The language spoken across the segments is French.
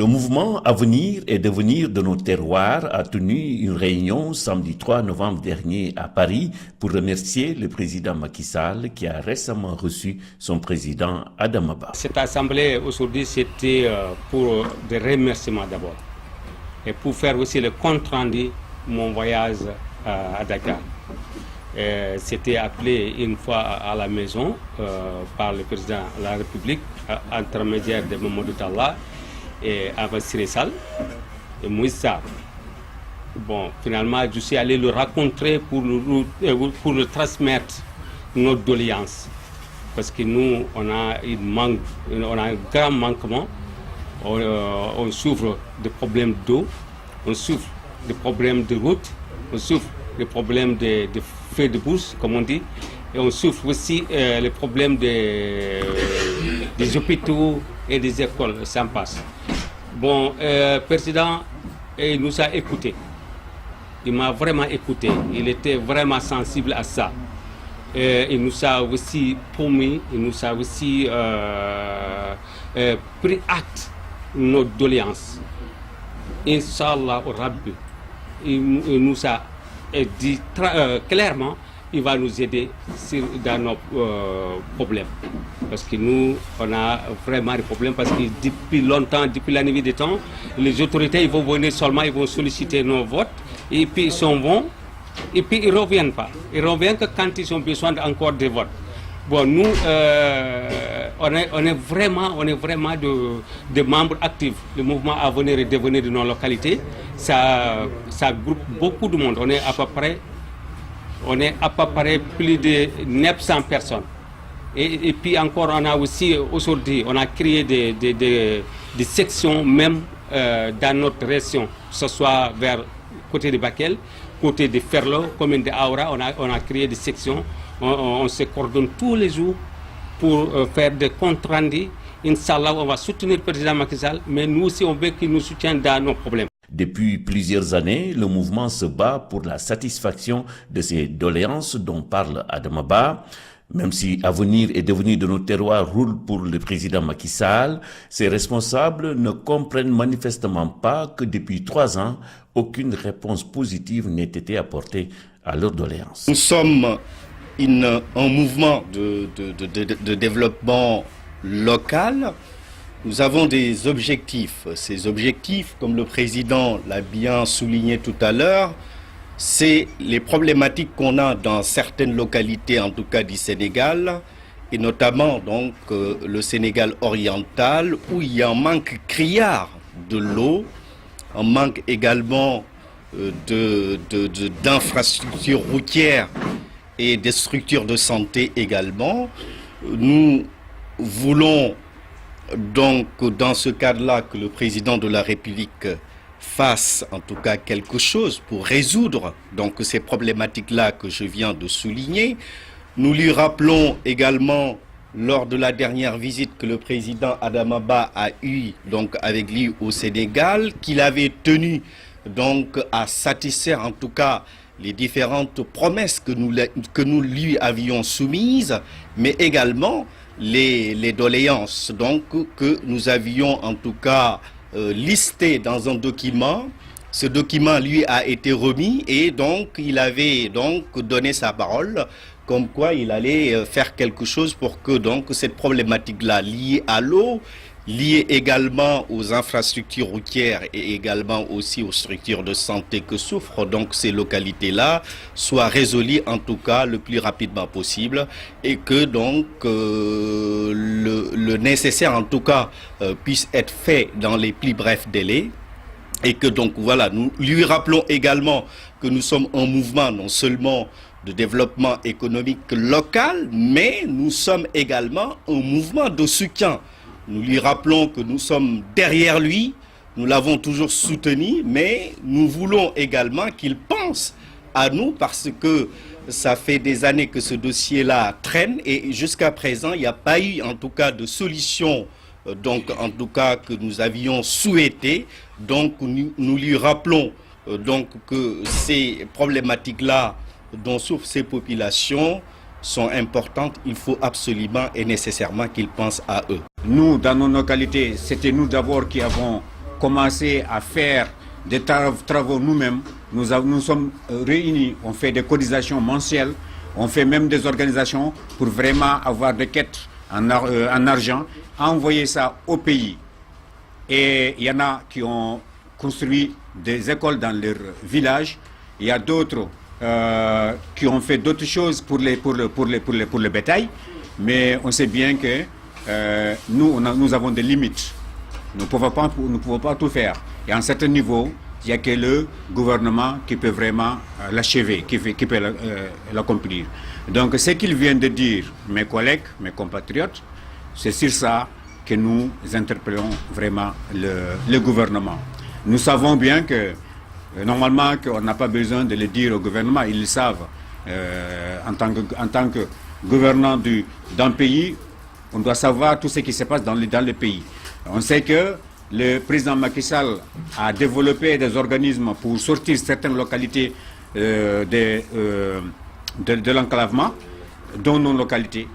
Le mouvement Avenir et Devenir de nos terroirs a tenu une réunion samedi 3 novembre dernier à Paris pour remercier le président Macky Sall qui a récemment reçu son président Adama Barrow. Cette assemblée aujourd'hui, c'était pour des remerciements d'abord et pour faire aussi le compte rendu de mon voyage à Dakar. C'était appelé une fois à la maison par le président de la République, intermédiaire de Mamadou Talla et Avassiré Sall et Moïse Sarr. Bon, finalement, je suis allé le rencontrer pour le transmettre nos doléances. Parce que nous, on a un grand manquement. On souffre de problèmes d'eau, on souffre de problèmes de route, on souffre des problèmes de feux de brousse, comme on dit, et on souffre aussi les problèmes des hôpitaux et des écoles, ça en passe. Bon, le président, il nous a écoutés. Il m'a vraiment écouté. Il était vraiment sensible à ça. Il nous a aussi promis, il nous a aussi pris acte de nos doléances. Inch'Allah, au Rabbi, il nous a dit clairement, il va nous aider dans nos problèmes. Parce que nous, on a vraiment des problèmes, parce que depuis longtemps, depuis la nuit des temps, les autorités ils vont venir seulement, ils vont solliciter nos votes, et puis ils s'en vont, et puis ils ne reviennent pas. Ils ne reviennent que quand ils ont besoin encore de votes. Bon, nous, on est vraiment des membres actifs. Le mouvement Avenir et Devenir de nos localités, ça groupe beaucoup de monde. On est à peu près plus de 900 personnes. Et puis encore, on a aussi aujourd'hui, on a créé des sections même dans notre région, que ce soit vers côté de Bakel, côté de Ferlo, commune de Aura, on a créé des sections. On se coordonne tous les jours pour faire des comptes rendus. Inch'Allah, on va soutenir le président Macky Sall, mais nous aussi, on veut qu'il nous soutienne dans nos problèmes. Depuis plusieurs années, le mouvement se bat pour la satisfaction de ces doléances dont parle Adama Barrow. Même si Avenir et Devenir de nos terroirs roule pour le président Macky Sall, ses responsables ne comprennent manifestement pas que depuis 3 ans, aucune réponse positive n'ait été apportée à leurs doléances. Nous sommes un mouvement de développement local. Nous avons des objectifs. Ces objectifs, comme le président l'a bien souligné tout à l'heure, c'est les problématiques qu'on a dans certaines localités, en tout cas du Sénégal, et notamment donc le Sénégal oriental, où il y a un manque criard de l'eau, un manque également d'infrastructures routières et des structures de santé également. Nous voulons donc dans ce cadre-là que le président de la République fasse en tout cas quelque chose pour résoudre donc ces problématiques-là que je viens de souligner. Nous lui rappelons également lors de la dernière visite que le président Adama Barrow a eue donc avec lui au Sénégal, qu'il avait tenu donc à satisfaire en tout cas les différentes promesses que nous lui avions soumises, mais également les doléances donc que nous avions en tout cas listées dans un document. Ce document lui a été remis et donc il avait donc donné sa parole comme quoi il allait faire quelque chose pour que donc cette problématique-là liée à l'eau, liée également aux infrastructures routières et également aussi aux structures de santé que souffrent donc ces localités-là, soit résolue en tout cas le plus rapidement possible et que donc le nécessaire en tout cas puisse être fait dans les plus brefs délais. Et que donc voilà, nous lui rappelons également que nous sommes un mouvement non seulement de développement économique local, mais nous sommes également un mouvement de soutien. Nous lui rappelons que nous sommes derrière lui, nous l'avons toujours soutenu, mais nous voulons également qu'il pense à nous parce que ça fait des années que ce dossier-là traîne et jusqu'à présent, il n'y a pas eu en tout cas de solution donc en tout cas que nous avions souhaité. Donc nous lui rappelons donc que ces problématiques-là dont souffrent ces populations sont importantes. Il faut absolument et nécessairement qu'ils pensent à eux. Nous, dans nos localités, c'était nous d'abord qui avons commencé à faire des travaux nous-mêmes. Nous sommes réunis, on fait des cotisations mensuelles, on fait même des organisations pour vraiment avoir des quêtes en argent, envoyer ça au pays. Et il y en a qui ont construit des écoles dans leur village. Il y a d'autres qui ont fait d'autres choses pour le bétail. Mais on sait bien que nous avons des limites. Nous ne pouvons pas tout faire. Et à un certain niveau, il n'y a que le gouvernement qui peut vraiment l'achever, qui peut l'accomplir. Donc ce qu'ils viennent de dire, mes collègues, mes compatriotes, c'est sur ça que nous interpellons vraiment le gouvernement. Nous savons bien que, normalement, qu'on n'a pas besoin de le dire au gouvernement, ils le savent. En tant que gouvernant d'un pays, on doit savoir tout ce qui se passe dans le pays. On sait que le président Macky Sall a développé des organismes pour sortir certaines localités de l'enclavement, dont nos localités.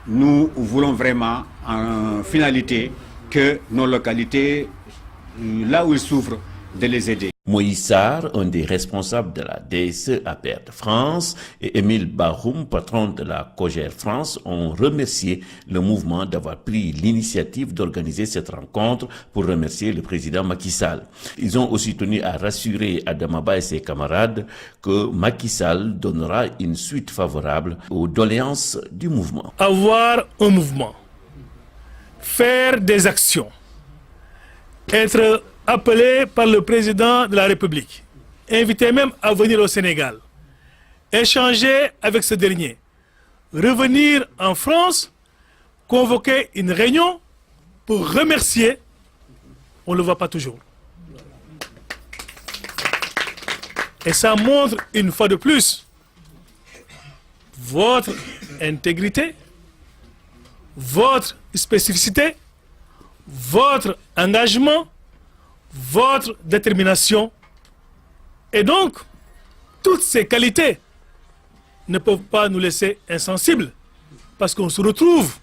Nous voulons vraiment, en finalité, que nos localités, là où ils souffrent, de les aider. Moïse Sarr, un des responsables de la DSE APR de France, et Émile Bahoum, patron de la Cogère France, ont remercié le mouvement d'avoir pris l'initiative d'organiser cette rencontre pour remercier le président Macky Sall. Ils ont aussi tenu à rassurer Adama Ba et ses camarades que Macky Sall donnera une suite favorable aux doléances du mouvement. Avoir un mouvement, faire des actions, être appelé par le président de la République, invité même à venir au Sénégal, échanger avec ce dernier, revenir en France, convoquer une réunion pour remercier, on ne le voit pas toujours. Et ça montre une fois de plus votre intégrité, votre spécificité, votre engagement, votre détermination. Et donc, toutes ces qualités ne peuvent pas nous laisser insensibles, parce qu'on se retrouve,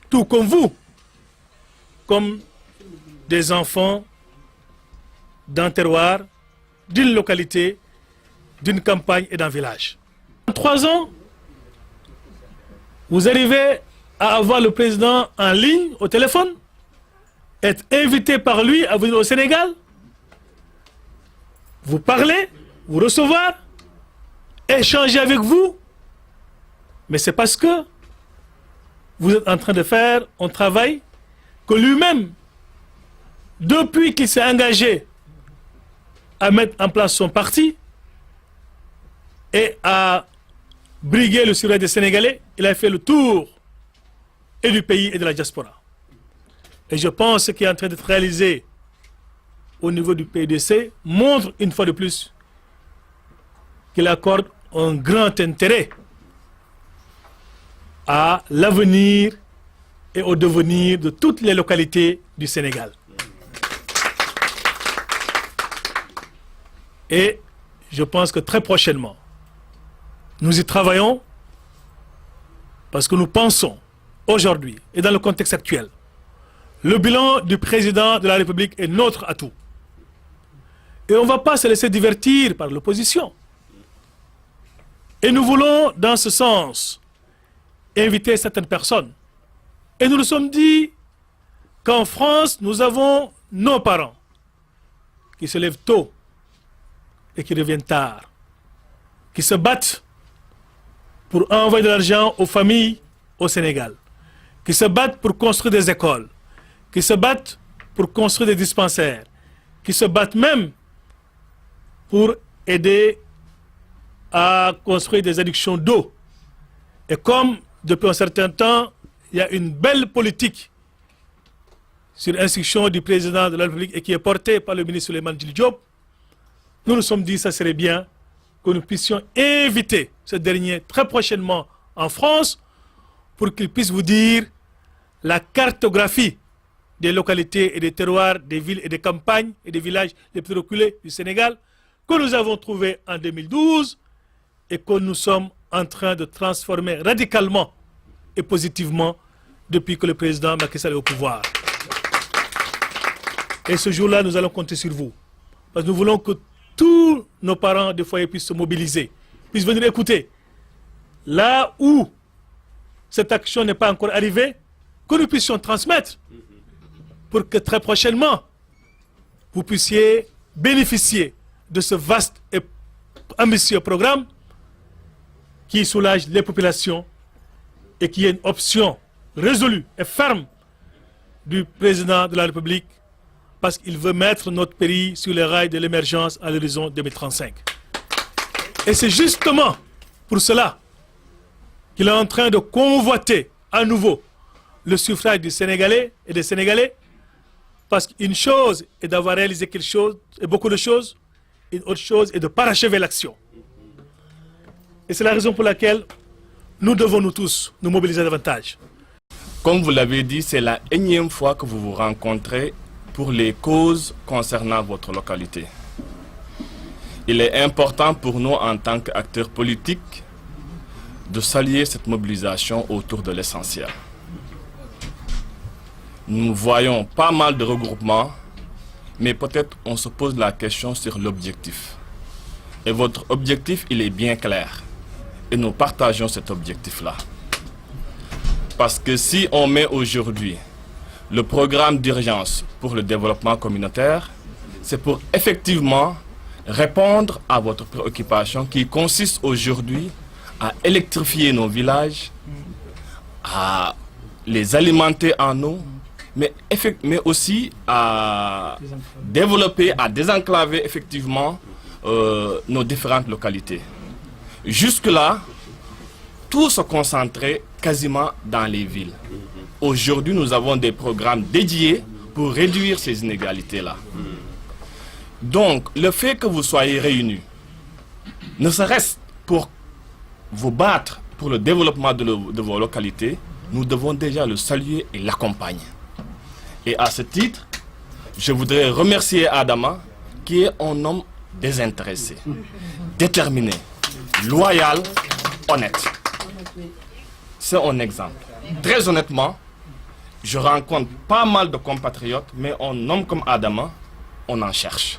tout comme vous, comme des enfants d'un terroir, d'une localité, d'une campagne et d'un village. En 3 ans, vous arrivez à avoir le président en ligne, au téléphone, être invité par lui à venir au Sénégal, vous parler, vous recevoir, échanger avec vous. Mais c'est parce que vous êtes en train de faire un travail que lui-même, depuis qu'il s'est engagé à mettre en place son parti et à briguer le survêt des Sénégalais, il a fait le tour et du pays et de la diaspora. Et je pense que ce qui est en train d'être réalisé au niveau du PDC montre une fois de plus qu'il accorde un grand intérêt à l'avenir et au devenir de toutes les localités du Sénégal. Et je pense que très prochainement, nous y travaillons parce que nous pensons aujourd'hui et dans le contexte actuel, le bilan du président de la République est notre atout. Et on ne va pas se laisser divertir par l'opposition. Et nous voulons, dans ce sens, inviter certaines personnes. Et nous nous sommes dit qu'en France, nous avons nos parents qui se lèvent tôt et qui reviennent tard, qui se battent pour envoyer de l'argent aux familles au Sénégal, qui se battent pour construire des écoles, qui se battent pour construire des dispensaires, qui se battent même pour aider à construire des adductions d'eau. Et comme depuis un certain temps, il y a une belle politique sur instruction du président de la République et qui est portée par le ministre Souleymane Jules Diop, nous nous sommes dit que ça serait bien que nous puissions inviter ce dernier très prochainement en France pour qu'il puisse vous dire la cartographie des localités et des terroirs, des villes et des campagnes et des villages les plus reculés du Sénégal que nous avons trouvés en 2012 et que nous sommes en train de transformer radicalement et positivement depuis que le président Macky Sall est au pouvoir. Et ce jour-là, nous allons compter sur vous. Parce que nous voulons que tous nos parents de foyer puissent se mobiliser, puissent venir écouter. Là où cette action n'est pas encore arrivée, que nous puissions transmettre pour que très prochainement, vous puissiez bénéficier de ce vaste et ambitieux programme qui soulage les populations et qui est une option résolue et ferme du président de la République parce qu'il veut mettre notre pays sur les rails de l'émergence à l'horizon 2035. Et c'est justement pour cela qu'il est en train de convoiter à nouveau le suffrage du Sénégalais et des Sénégalais, parce qu'une chose est d'avoir réalisé quelque chose, et beaucoup de choses, une autre chose est de parachever l'action. Et c'est la raison pour laquelle nous devons nous tous nous mobiliser davantage. Comme vous l'avez dit, c'est la énième fois que vous vous rencontrez pour les causes concernant votre localité. Il est important pour nous en tant qu'acteurs politiques de saluer cette mobilisation autour de l'essentiel. Nous voyons pas mal de regroupements, mais peut-être on se pose la question sur l'objectif. Et votre objectif, il est bien clair. Et nous partageons cet objectif-là. Parce que si on met aujourd'hui le programme d'urgence pour le développement communautaire, c'est pour effectivement répondre à votre préoccupation qui consiste aujourd'hui à électrifier nos villages, à les alimenter en eau, mais aussi à développer, à désenclaver effectivement nos différentes localités. Jusque-là, tout se concentrait quasiment dans les villes. Aujourd'hui, nous avons des programmes dédiés pour réduire ces inégalités-là. Donc, le fait que vous soyez réunis, ne serait-ce pour vous battre pour le développement de vos localités, nous devons déjà le saluer et l'accompagner. Et à ce titre, je voudrais remercier Adama, qui est un homme désintéressé, déterminé, loyal, honnête. C'est un exemple. Très honnêtement, je rencontre pas mal de compatriotes, mais un homme comme Adama, on en cherche.